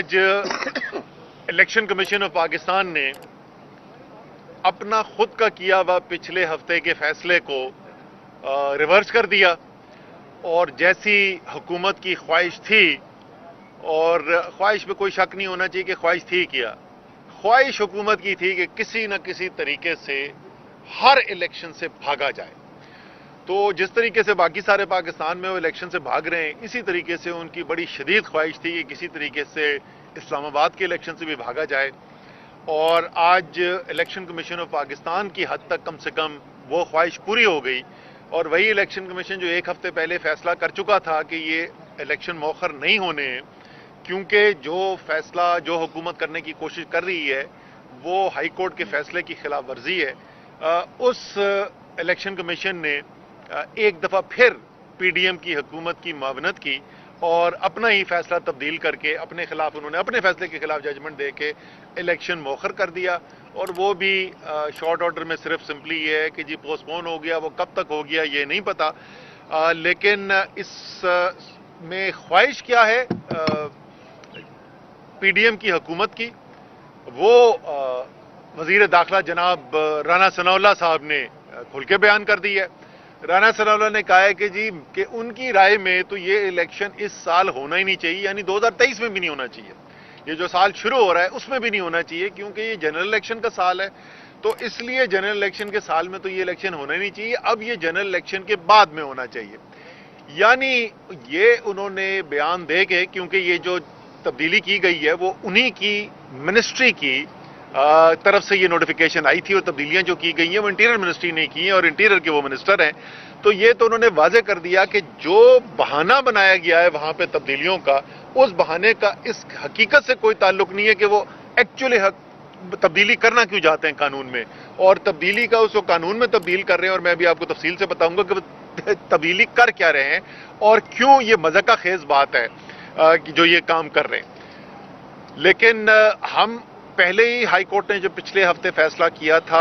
آج election commission of Pakistan نے اپنا خود کا کیا ہوا پچھلے ہفتے کے فیصلے کو ریورس کر دیا، اور جیسی حکومت کی خواہش تھی، اور خواہش پہ کوئی شک نہیں ہونا چاہیے کہ خواہش تھی کیا، خواہش حکومت کی تھی کہ کسی نہ کسی طریقے سے ہر الیکشن سے بھاگا جائے۔ تو جس طریقے سے باقی سارے پاکستان میں وہ الیکشن سے بھاگ رہے ہیں، اسی طریقے سے ان کی بڑی شدید خواہش تھی کہ کسی طریقے سے اسلام آباد کے الیکشن سے بھی بھاگا جائے، اور آج الیکشن کمیشن آف پاکستان کی حد تک کم سے کم وہ خواہش پوری ہو گئی، اور وہی الیکشن کمیشن جو ایک ہفتے پہلے فیصلہ کر چکا تھا کہ یہ الیکشن مؤخر نہیں ہونے ہیں، کیونکہ جو فیصلہ جو حکومت کرنے کی کوشش کر رہی ہے وہ ہائی کورٹ کے فیصلے کی خلاف ورزی ہے۔ اس الیکشن کمیشن نے ایک دفعہ پھر پی ڈی ایم کی حکومت کی معاونت کی اور اپنا ہی فیصلہ تبدیل کر کے اپنے خلاف انہوں نے اپنے فیصلے کے خلاف ججمنٹ دے کے الیکشن مؤخر کر دیا، اور وہ بھی شارٹ آرڈر میں صرف سمپلی یہ ہے کہ جی پوسٹ پون ہو گیا، وہ کب تک ہو گیا یہ نہیں پتا، لیکن اس میں خواہش کیا ہے پی ڈی ایم کی حکومت کی، وہ وزیر داخلہ جناب رانا ثناء اللہ صاحب نے کھل کے بیان کر دی ہے۔ رانا ثناء اللہ نے کہا ہے کہ جی کہ ان کی رائے میں تو یہ الیکشن اس سال ہونا ہی نہیں چاہیے، یعنی 2023 میں بھی نہیں ہونا چاہیے، یہ جو سال شروع ہو رہا ہے اس میں بھی نہیں ہونا چاہیے، کیونکہ یہ جنرل الیکشن کا سال ہے، تو اس لیے جنرل الیکشن کے سال میں تو یہ الیکشن ہونا ہی نہیں چاہیے، اب یہ جنرل الیکشن کے بعد میں ہونا چاہیے۔ یعنی یہ انہوں نے بیان دے کے، کیونکہ یہ جو تبدیلی کی گئی ہے وہ انہی کی منسٹری کی طرف سے یہ نوٹیفیکیشن آئی تھی، اور تبدیلیاں جو کی گئی ہیں وہ انٹیریئر منسٹری نے کی ہیں، اور انٹیریئر کے وہ منسٹر ہیں، تو یہ تو انہوں نے واضح کر دیا کہ جو بہانہ بنایا گیا ہے وہاں پہ تبدیلیوں کا، اس بہانے کا اس حقیقت سے کوئی تعلق نہیں ہے کہ وہ ایکچولی تبدیلی کرنا کیوں چاہتے ہیں قانون میں، اور تبدیلی کا اس کو قانون میں تبدیل کر رہے ہیں، اور میں بھی آپ کو تفصیل سے بتاؤں گا کہ وہ تبدیلی کر کیا رہے ہیں اور کیوں یہ مذاق خیز بات ہے جو یہ کام کر رہے ہیں۔ لیکن ہم پہلے ہی ہائی کورٹ نے جو پچھلے ہفتے فیصلہ کیا تھا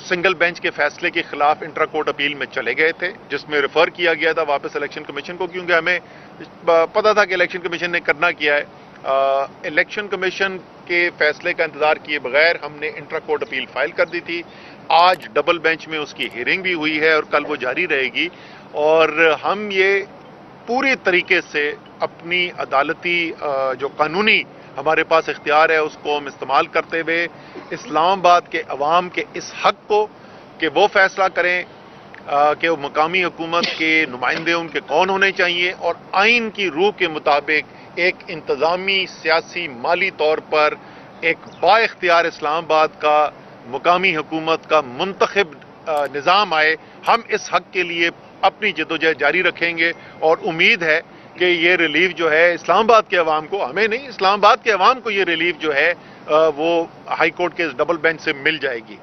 سنگل بینچ کے فیصلے کے خلاف انٹرا کورٹ اپیل میں چلے گئے تھے، جس میں ریفر کیا گیا تھا واپس الیکشن کمیشن کو، کیونکہ ہمیں پتا تھا کہ الیکشن کمیشن نے کرنا کیا ہے۔ الیکشن کمیشن کے فیصلے کا انتظار کیے بغیر ہم نے انٹرا کورٹ اپیل فائل کر دی تھی، آج ڈبل بینچ میں اس کی ہیئرنگ بھی ہوئی ہے اور کل وہ جاری رہے گی، اور ہم یہ پوری طریقے سے اپنی عدالتی جو قانونی ہمارے پاس اختیار ہے اس کو ہم استعمال کرتے ہوئے اسلام آباد کے عوام کے اس حق کو کہ وہ فیصلہ کریں کہ وہ مقامی حکومت کے نمائندے ان کے کون ہونے چاہیے، اور آئین کی روح کے مطابق ایک انتظامی سیاسی مالی طور پر ایک با اختیار اسلام آباد کا مقامی حکومت کا منتخب نظام آئے۔ ہم اس حق کے لیے اپنی جدوجہد جاری رکھیں گے، اور امید ہے کہ یہ ریلیف جو ہے اسلام آباد کے عوام کو، ہمیں نہیں اسلام آباد کے عوام کو یہ ریلیف جو ہے وہ ہائی کورٹ کے ڈبل بینچ سے مل جائے گی۔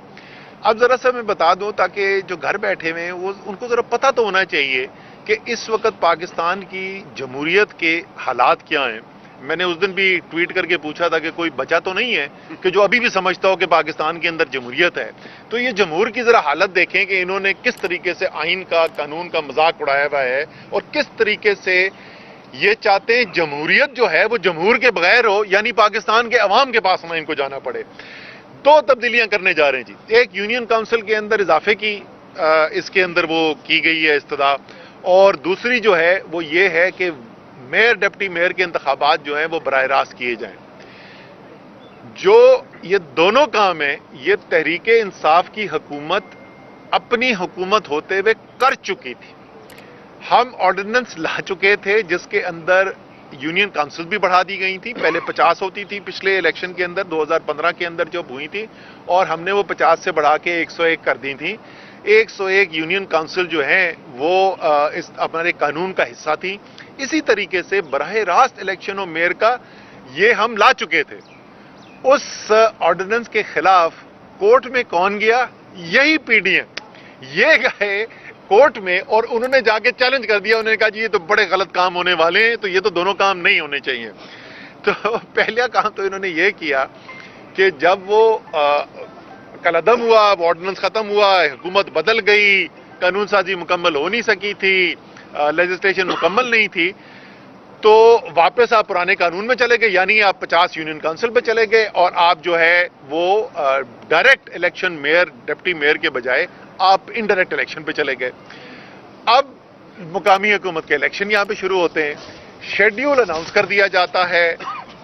اب ذرا سا میں بتا دوں تاکہ جو گھر بیٹھے ہوئے ہیں وہ ان کو ذرا پتہ تو ہونا چاہیے کہ اس وقت پاکستان کی جمہوریت کے حالات کیا ہیں۔ میں نے اس دن بھی ٹویٹ کر کے پوچھا تھا کہ کوئی بچہ تو نہیں ہے کہ جو ابھی بھی سمجھتا ہو کہ پاکستان کے اندر جمہوریت ہے، تو یہ جمہور کی ذرا حالت دیکھیں کہ انہوں نے کس طریقے سے آئین کا قانون کا مذاق اڑایا ہوا ہے، اور کس طریقے سے یہ چاہتے ہیں جمہوریت جو ہے وہ جمہور کے بغیر ہو، یعنی پاکستان کے عوام کے پاس نہ ان کو جانا پڑے۔ دو تبدیلیاں کرنے جا رہے ہیں جی، ایک یونین کونسل کے اندر اضافے کی اس کے اندر وہ کی گئی ہے استدعا، اور دوسری جو ہے وہ یہ ہے کہ میئر ڈپٹی میئر کے انتخابات جو ہیں وہ براہ راست کیے جائیں۔ جو یہ دونوں کام ہیں یہ تحریک انصاف کی حکومت اپنی حکومت ہوتے ہوئے کر چکی تھی۔ ہم آرڈیننس لا چکے تھے جس کے اندر یونین کونسل بھی بڑھا دی گئی تھی، پہلے 50 ہوتی تھی پچھلے الیکشن کے اندر 2015 کے اندر جب ہوئی تھی، اور ہم نے وہ 50 سے بڑھا کے 101 کر دی تھی۔ 101 یونین کونسل جو ہیں وہ اس ہمارے قانون کا حصہ تھی۔ اسی طریقے سے براہ راست الیکشن اور میئر کا یہ ہم لا چکے تھے۔ اس آرڈیننس کے خلاف کورٹ میں کون گیا؟ یہی پی ڈی ایم، یہ گئے کورٹ میں اور انہوں نے جا کے چیلنج کر دیا، انہوں نے کہا جی یہ تو بڑے غلط کام ہونے والے ہیں، تو یہ تو دونوں کام نہیں ہونے چاہیے۔ تو پہلا کام تو انہوں نے یہ کیا کہ جب وہ کل عدم ہوا، آرڈیننس ختم ہوا، حکومت بدل گئی، قانون سازی مکمل ہو نہیں سکی تھی، لیجسلیشن مکمل نہیں تھی، تو واپس آپ پرانے قانون میں چلے گئے، یعنی آپ 50 یونین کونسل پہ چلے گئے اور آپ جو ہے وہ direct election mayor deputy mayor کے بجائے آپ انڈائریکٹ الیکشن پہ چلے گئے۔ اب مقامی حکومت کے الیکشن یہاں پہ شروع ہوتے ہیں، شیڈیول اناؤنس کر دیا جاتا ہے،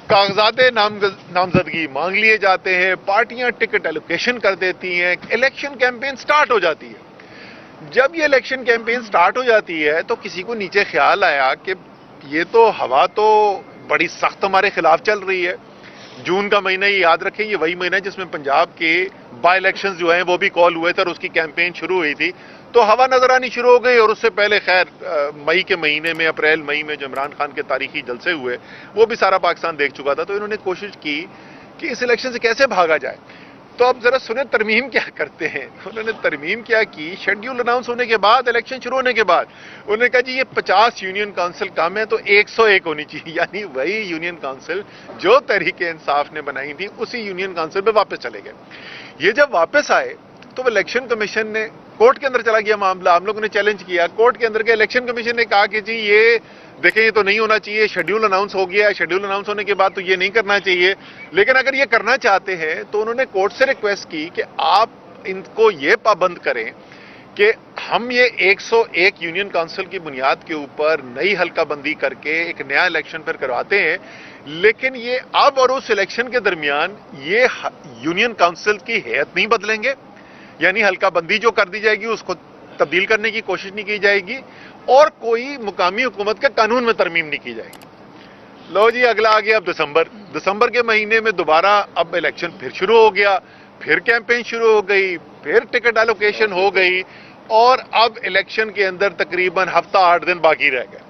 کاغذات نامزدگی مانگ لیے جاتے ہیں، پارٹیاں ٹکٹ ایلوکیشن کر دیتی ہیں، الیکشن کیمپین سٹارٹ ہو جاتی ہے۔ جب یہ الیکشن کیمپین سٹارٹ ہو جاتی ہے تو کسی کو نیچے خیال آیا کہ یہ تو ہوا تو بڑی سخت ہمارے خلاف چل رہی ہے۔ جون کا مہینہ یہ یاد رکھیں، یہ وہی مہینہ ہے جس میں پنجاب کے بائی الیکشنز جو ہیں وہ بھی کال ہوئے تھے اور اس کی کیمپین شروع ہوئی تھی، تو ہوا نظر آنی شروع ہو گئی۔ اور اس سے پہلے خیر مئی کے مہینے میں، اپریل مئی میں جو عمران خان کے تاریخی جلسے ہوئے وہ بھی سارا پاکستان دیکھ چکا تھا، تو انہوں نے کوشش کی کہ اس الیکشن سے کیسے بھاگا جائے۔ تو اب ذرا سنیں ترمیم کیا کرتے ہیں۔ انہوں نے ترمیم کیا کی، شیڈیول اناؤنس ہونے کے بعد، الیکشن شروع ہونے کے بعد انہوں نے کہا جی یہ 50 یونین کونسل کم ہے تو 101 ہونی چاہیے، یعنی وہی یونین کونسل جو تحریک انصاف نے بنائی تھی اسی یونین کونسل پہ واپس چلے گئے۔ یہ جب واپس آئے تو الیکشن کمیشن نے کورٹ کے اندر چلا گیا معاملہ، ہم لوگوں نے چیلنج کیا کورٹ کے اندر کے، الیکشن کمیشن نے کہا کہ جی یہ دیکھیں یہ تو نہیں ہونا چاہیے، شیڈیول اناؤنس ہو گیا ہے، شیڈیول اناؤنس ہونے کے بعد تو یہ نہیں کرنا چاہیے، لیکن اگر یہ کرنا چاہتے ہیں تو انہوں نے کورٹ سے ریکویسٹ کی کہ آپ ان کو یہ پابند کریں کہ ہم یہ 101 یونین کونسل کی بنیاد کے اوپر نئی حلقہ بندی کر کے ایک نیا الیکشن پھر کرواتے ہیں، لیکن یہ اب اور اس الیکشن کے درمیان یہ یونین کونسل کی ہیئت نہیں بدلیں گے، یعنی حلقہ بندی جو کر دی جائے گی اس کو تبدیل کرنے کی کوشش نہیں کی جائے گی، اور کوئی مقامی حکومت کے قانون میں ترمیم نہیں کی جائے گی۔ لو جی اگلا آ گیا اب دسمبر کے مہینے میں دوبارہ اب الیکشن پھر شروع ہو گیا، پھر کیمپین شروع ہو گئی، پھر ٹکٹ ایلوکیشن ہو گئی، اور اب الیکشن کے اندر تقریباً ہفتہ 8 دن باقی رہ گئے۔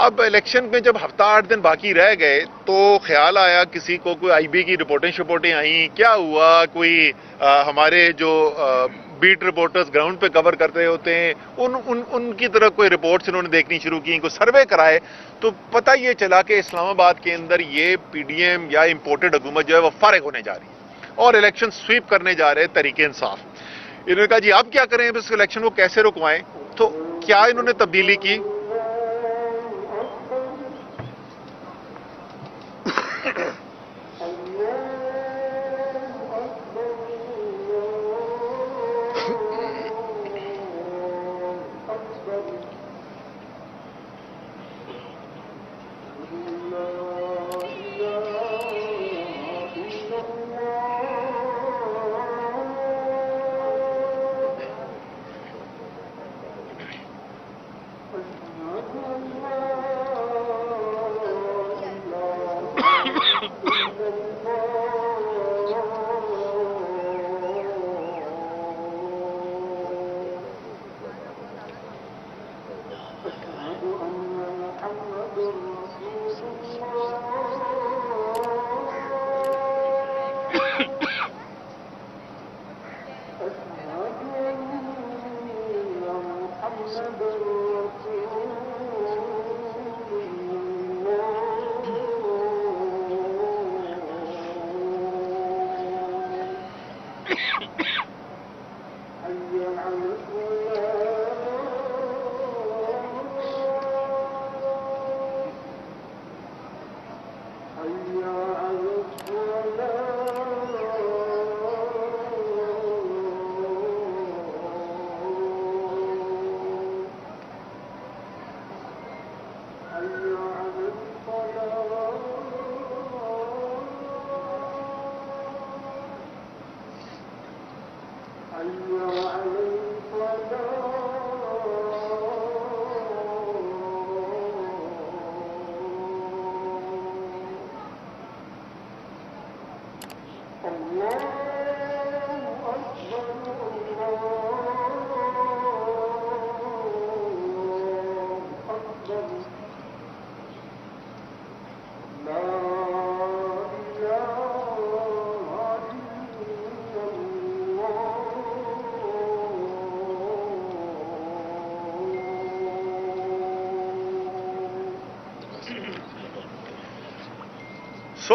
اب الیکشن میں جب ہفتہ 8 دن باقی رہ گئے تو خیال آیا کسی کو، کوئی آئی بی کی رپورٹیں آئیں، کیا ہوا، کوئی ہمارے جو بیٹ رپورٹرز گراؤنڈ پہ کور کرتے ہوتے ہیں ان کی طرف کوئی رپورٹس انہوں نے دیکھنی شروع کی، کوئی سروے کرائے تو پتہ یہ چلا کہ اسلام آباد کے اندر یہ پی ڈی ایم یا امپورٹڈ حکومت جو ہے وہ فارغ ہونے جا رہی ہے اور الیکشن سویپ کرنے جا رہے تحریک انصاف۔ انہوں نے کہا جی اب کیا کریں، اس الیکشن کو کیسے رکوائیں؟ تو کیا انہوں نے تبدیلی کی؟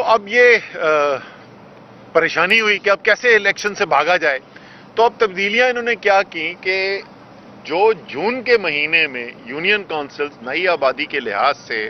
اب یہ پریشانی ہوئی کہ اب کیسے الیکشن سے بھاگا جائے، تو اب تبدیلیاں انہوں نے کیا کی کہ جو جون کے مہینے میں یونین کونسلز نئی آبادی کے لحاظ سے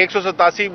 187